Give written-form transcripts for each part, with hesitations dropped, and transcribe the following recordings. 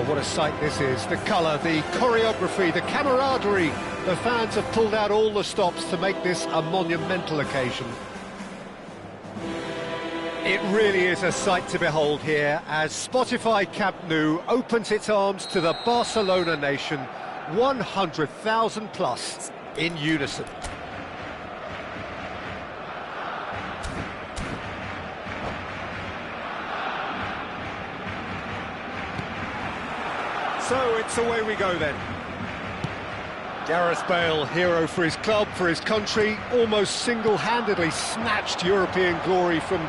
Well, what a sight this is. The colour, the choreography, the camaraderie. The fans have pulled out all the stops to make this a monumental occasion. It really is a sight to behold here as Spotify Camp Nou opens its arms to the Barcelona nation, 100,000 plus in unison. So it's away we go then. Gareth Bale, hero for his club, for his country, almost single-handedly snatched European glory from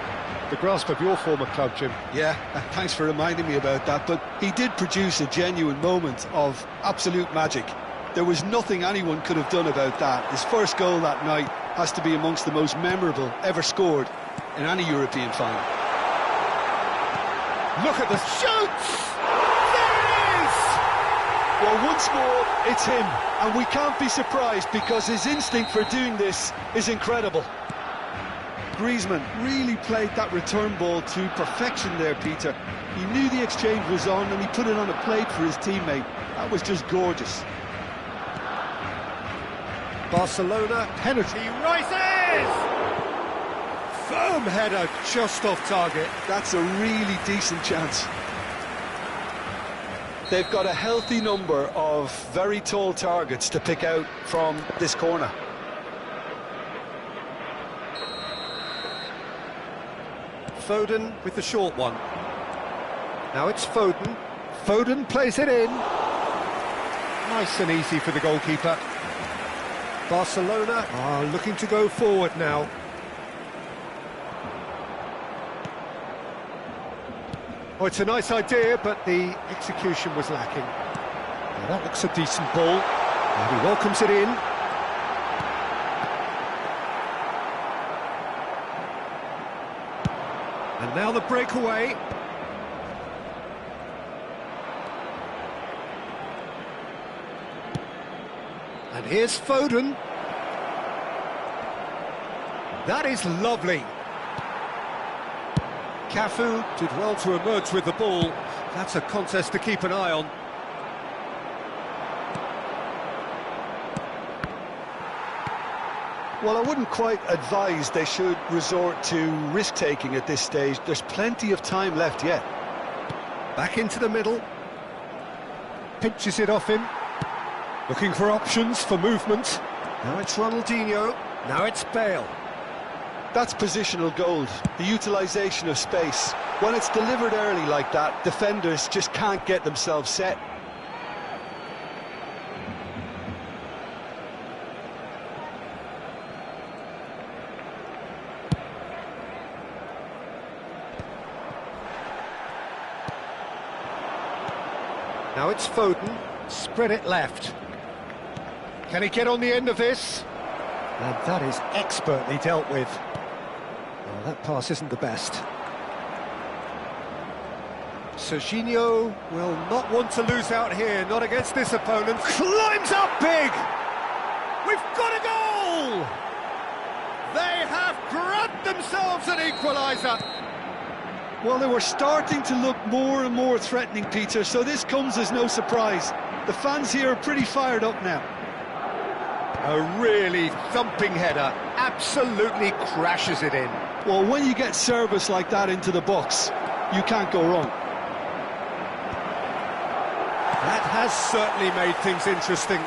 the grasp of your former club, Jim. Yeah, thanks for reminding me about that, but he did produce a genuine moment of absolute magic. There was nothing anyone could have done about that. His first goal that night has to be amongst the most memorable ever scored in any European final. Look at the shoots! There it is! Well, once more, it's him, and we can't be surprised because his instinct for doing this is incredible. Griezmann really played that return ball to perfection there, Peter. He knew the exchange was on and he put it on a plate for his teammate. That was just gorgeous. Barcelona, penalty, rises! Firm header, just off target. That's a really decent chance. They've got a healthy number of very tall targets to pick out from this corner. Foden with the short one. Now it's Foden. Foden plays it in. Nice and easy for the goalkeeper. Barcelona are looking to go forward now. Oh, it's a nice idea, but the execution was lacking. Now that looks a decent ball. And he welcomes it in. And now the breakaway. And here's Foden. That is lovely. Cafu did well to emerge with the ball. That's a contest to keep an eye on. Well, I wouldn't quite advise they should resort to risk-taking at this stage. There's plenty of time left yet. Back into the middle. Pinches it off him. Looking for options, for movement. Now it's Ronaldinho. Now it's Bale. That's positional gold, the utilisation of space. When it's delivered early like that, defenders just can't get themselves set. Now it's Foden, spread it left. Can he get on the end of this? And that is expertly dealt with. Well, that pass isn't the best. Serginho will not want to lose out here, not against this opponent. Climbs up big! We've got a goal! They have grabbed themselves an equaliser. Well, they were starting to look more and more threatening, Peter, so this comes as no surprise. The fans here are pretty fired up now. A really thumping header, absolutely crashes it in. Well, when you get service like that into the box, you can't go wrong. That has certainly made things interesting.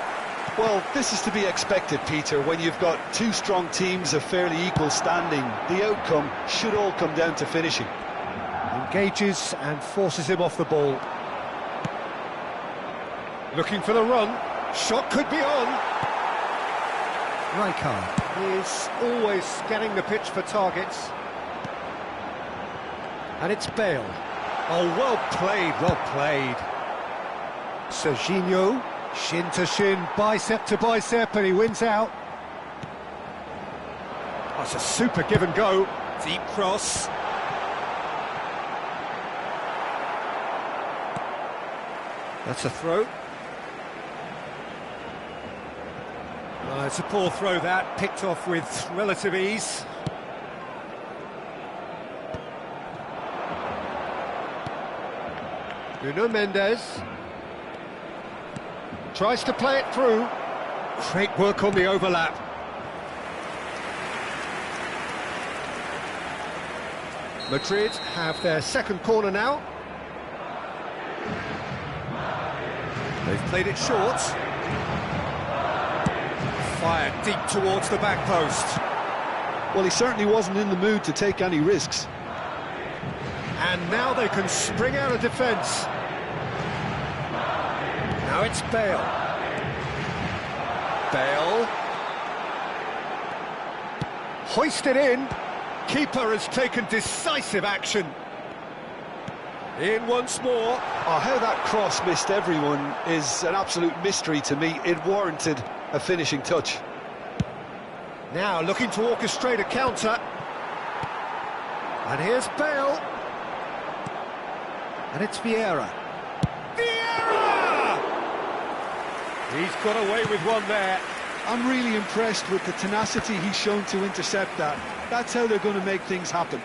Well, this is to be expected, Peter, when you've got two strong teams of fairly equal standing. The outcome should all come down to finishing. Engages and forces him off the ball. Looking for the run. Shot could be on. Rijkaard is always scanning the pitch for targets. And it's Bale. Oh, well played, well played. Serginho, shin to shin, bicep to bicep, and he wins out. That's a super give and go. Deep cross. That's a throw. It's a poor throw that, picked off with relative ease. Nuno Mendes. Tries to play it through. Great work on the overlap. Madrid have their second corner now. They've played it short. Fired deep towards the back post. Well, he certainly wasn't in the mood to take any risks. And now they can spring out of defence. Now it's Bale. Bale. Hoisted in. Keeper has taken decisive action. In once more. Oh, how that cross missed everyone is an absolute mystery to me. It warranted a finishing touch. Now looking to orchestrate a counter. And here's Bale. And it's Vieira. Vieira! He's got away with one there. I'm really impressed with the tenacity he's shown to intercept that. That's how they're going to make things happen.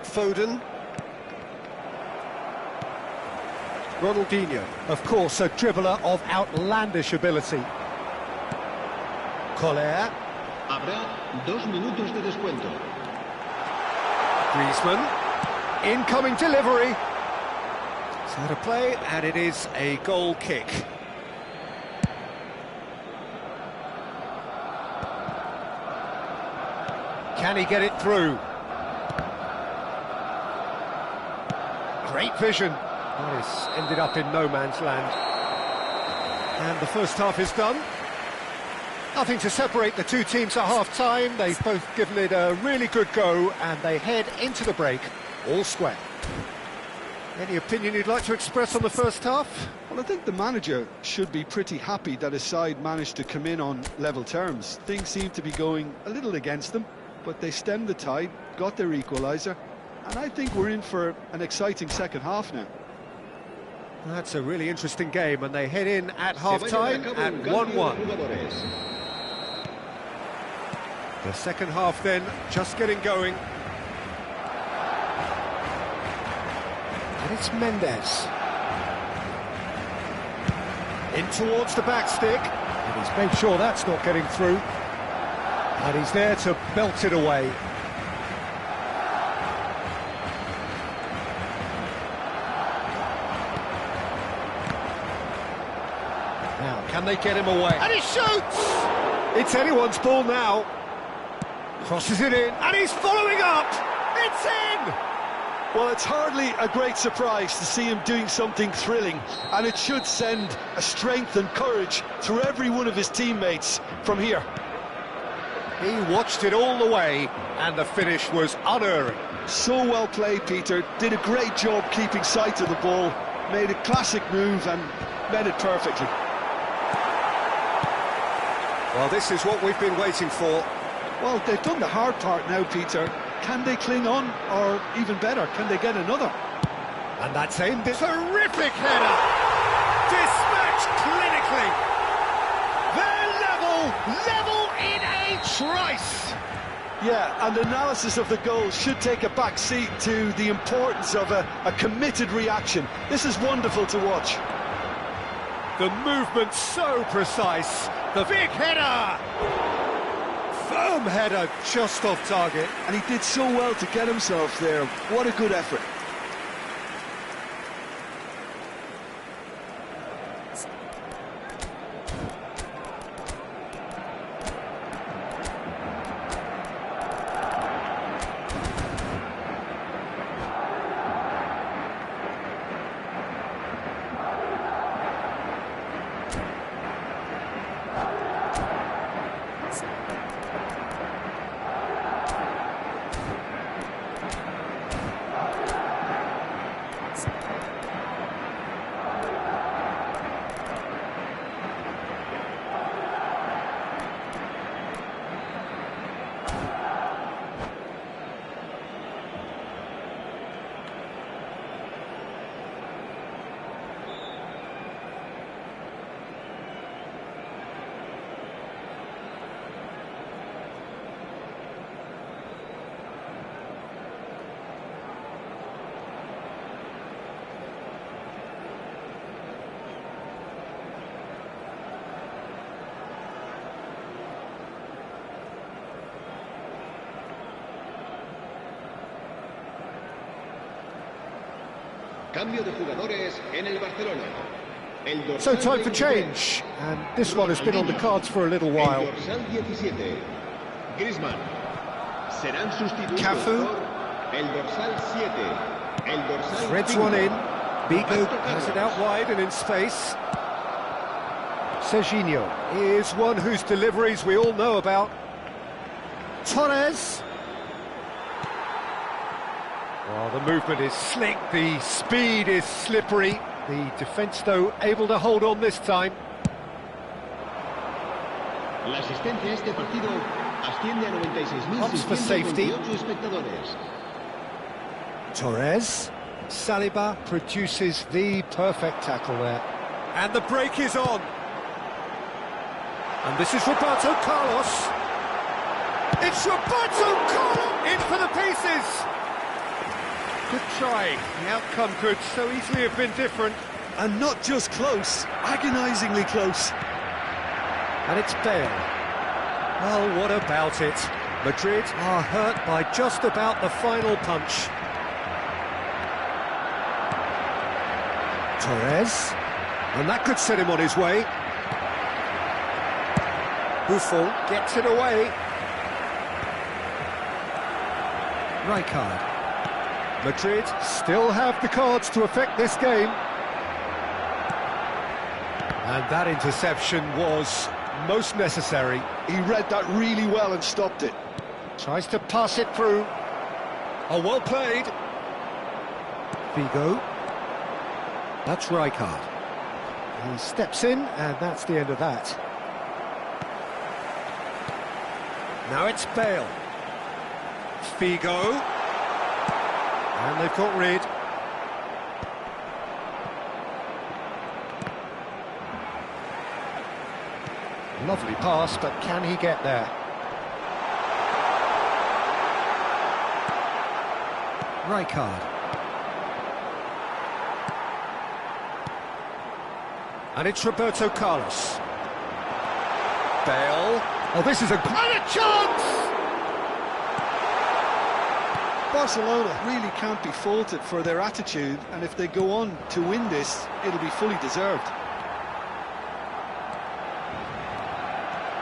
Foden. Ronaldinho, of course, a dribbler of outlandish ability. Coller. Habrá 2 minutos de descuento. Griezmann. Incoming delivery. So to play, and it is a goal kick. Can he get it through? Great vision. That is ended up in no man's land. And the first half is done. Nothing to separate the two teams at half-time. They've both given it a really good go, and they head into the break all square. Any opinion you'd like to express on the first half? Well, I think the manager should be pretty happy that his side managed to come in on level terms. Things seem to be going a little against them, but they stemmed the tide, got their equaliser, and I think we're in for an exciting second half now. That's a really interesting game, and they head in at half-time at 1-1. The second half then just getting going. And it's Mendes. In towards the back stick. And he's made sure that's not getting through. And he's there to belt it away. Now, can they get him away? And he shoots! It's anyone's ball now. Crosses it in, and he's following up! It's in! Well, it's hardly a great surprise to see him doing something thrilling, and it should send a strength and courage through every one of his teammates from here. He watched it all the way, and the finish was unerring. So well played, Peter. Did a great job keeping sight of the ball, made a classic move and met it perfectly. Well, this is what we've been waiting for. Well, they've done the hard part now, Peter. Can they cling on, or even better, can they get another? And that's aimed at terrific header! Dispatched clinically! They're level in a trice! Yeah, and analysis of the goal should take a back seat to the importance of a committed reaction. This is wonderful to watch. The movement so precise. The big header! Firm header just off target. And he did so well to get himself there. What a good effort. Cambio de jugadores en el Barcelona. So time for change, and this one has been on the cards for a little while. El dorsal 17, Griezmann. Serán sustituidos Cafu. por el dorsal 7, el dorsal Threads 5. one in. Bigo Roberto has it Carlos. out wide and in space. Serginho is one whose deliveries we all know about. Torres. Well, the movement is slick, the speed is slippery. The defence, though, able to hold on this time. La asistencia a este partido asciende a Opts for safety. 96.628 espectadores. Torres. Saliba produces the perfect tackle there. And the break is on. And this is Roberto Carlos. It's Roberto Carlos in for the pieces. Good try. The outcome could so easily have been different. And not just close, agonisingly close. And it's Bale. Well, what about it? Madrid are hurt by just about the final punch. Torres. And that could set him on his way. Buffon gets it away. Rijkaard. Madrid still have the cards to affect this game. And that interception was most necessary. He read that really well and stopped it. Tries to pass it through. Oh, well played. Figo. That's Rijkaard. He steps in, and that's the end of that. Now it's Bale. Figo. And they've got rid. Lovely pass, but can he get there? Rijkaard. And it's Roberto Carlos. Bale. Oh, this is a chance! Barcelona really can't be faulted for their attitude, and if they go on to win this, it'll be fully deserved.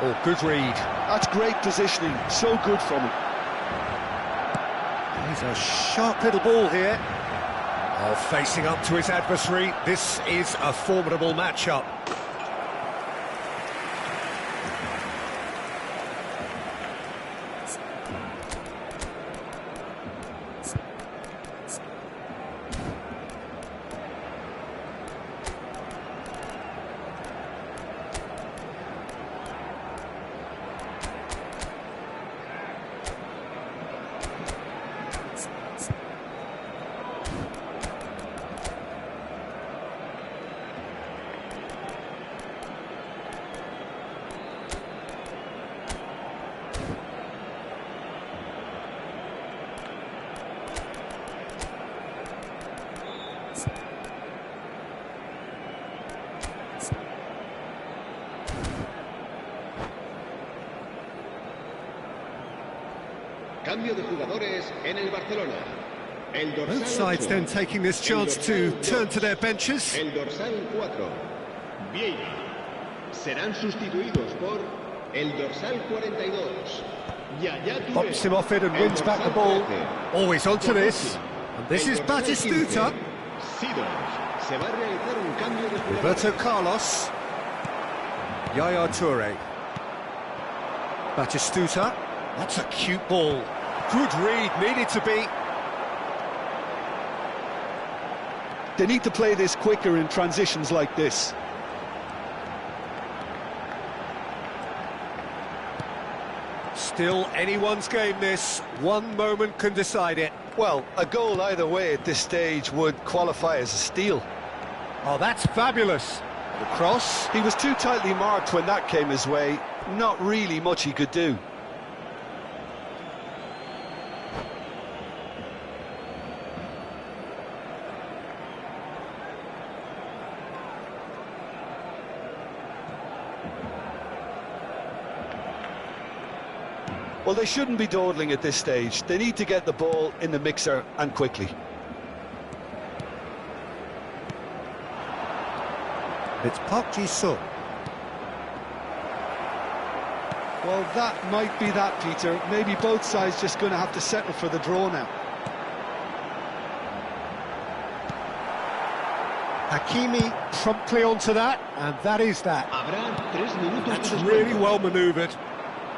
Oh, good read. That's great positioning, so good from him. He's a sharp little ball here. Oh, facing up to his adversary, this is a formidable matchup. Cambio de jugadores en el Barcelona. El dorsal Both sides 8, then taking this chance to turn to their benches. El dorsal 4, Vieira. Serán sustituidos por el dorsal 42. Yaya Touré. Bumps him off it and El wins back the dorsal ball. 13, Always onto this. Bonucci. And this El is dorsal Batistuta. 15, Sidorf. Se va a realizar un cambio de jugadores. Roberto Carlos. Yaya Touré. Batistuta. That's a cute ball. Good read, needed to be. They need to play this quicker in transitions like this. Still anyone's game this. One moment can decide it. Well, a goal either way at this stage would qualify as a steal. Oh, that's fabulous. The cross. He was too tightly marked when that came his way. Not really much he could do. Well, they shouldn't be dawdling at this stage. They need to get the ball in the mixer and quickly. It's Park Ji-sung. Well, that might be that, Peter. Maybe both sides just going to have to settle for the draw now. Hakimi promptly onto that, and that is that. Habrá 3 minutos That's de descuento. really well manoeuvred.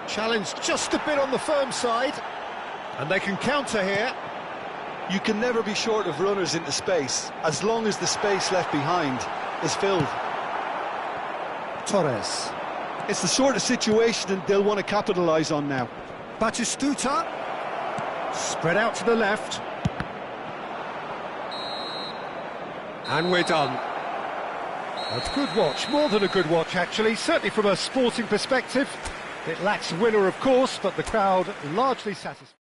Challenged just a bit on the firm side, and they can counter here. You can never be short of runners into space, as long as the space left behind is filled. Torres. It's the sort of situation that they'll want to capitalise on now. Batistuta. Spread out to the left. And we're done. A good watch, more than a good watch actually, certainly from a sporting perspective. It lacks a winner of course, but the crowd largely satisfied.